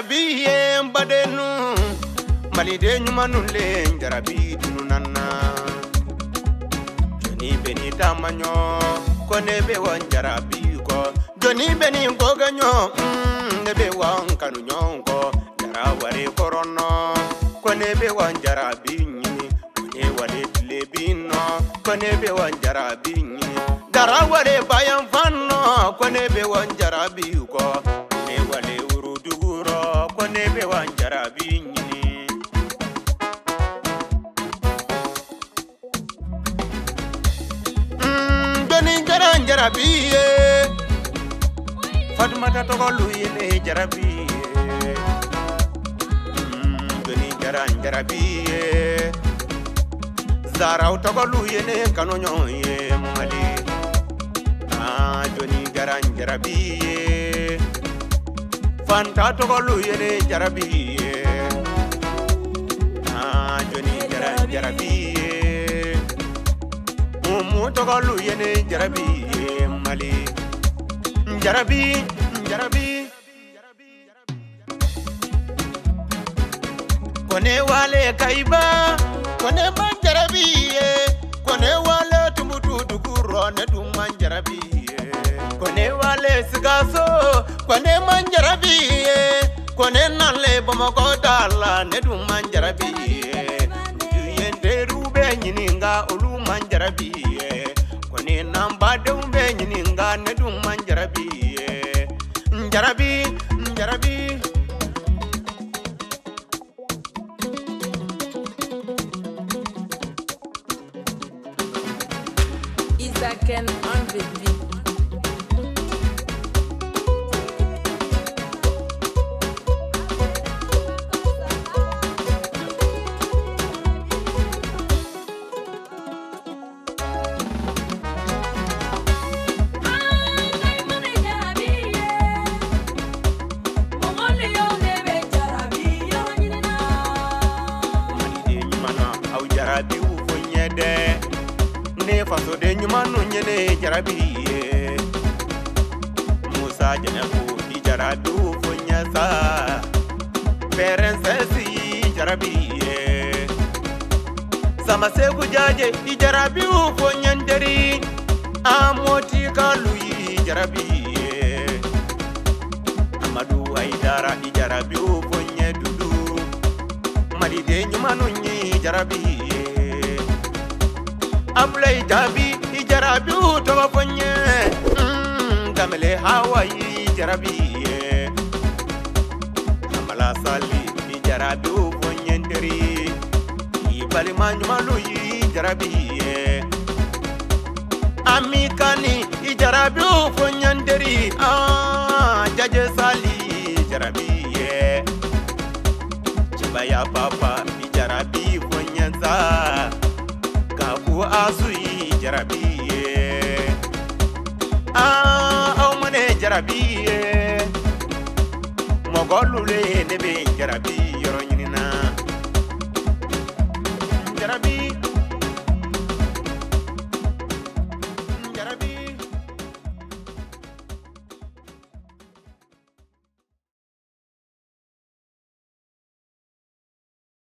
jarabi badenu malide nyumanule jarabi tunanna joni beni tamanyo kone be wan jarabi ko joni beni goganyo nebe wan kanu nyonko jaraware korono kone be wan jarabi nyini kone wale lebino kone be wan jarabi nyini jaraware bayan fanno kone be wan jarabi ko ne wale uruduguro kone be wan jarabi nyini joni jarabi Fatmata togolu yele jarabi joni jarabi Zara togolu yele kanonyo ye mali joni jarabi Fanta togolu yele jarabi joni jarabi Mumu togolu yele jarabi mali Jarabi Kone wale kaiba Kone man jarabi Kone wale tumutu duguro ne duman jarabi Kone wale sigaso Kone man jarabi Kone nale bomoko dala ne duman jarabi Yende rube nyininga olu man jarabi Kone namba deumbe nyininga ne duman jarabi Jarabi Isaken on the beat. Jarabi ufunyede ne faso de nyumanu nyene jarabi Musa janeku di jarabi ufunyesa Perensesi jarabi Sama seku jaje di jarabi ufunyenderi Amoti kaluyi jarabi Amadu Haidara di jarabi ufunyedudu Malide nyumanu nyi jarabi Ablay jabi jarabi utoba fonye Gamele Hawaii jarabi Amala sali jarabi ufonye nderi Ibali manjumalu jarabi Amikani jarabi ufonye nderi Jaje sali jarabi Chibaya papa jarabi ufonye nza Kaku asui jarabi Aumane jarabi Mogolule nebe jarabi yoro nyinina Jarabi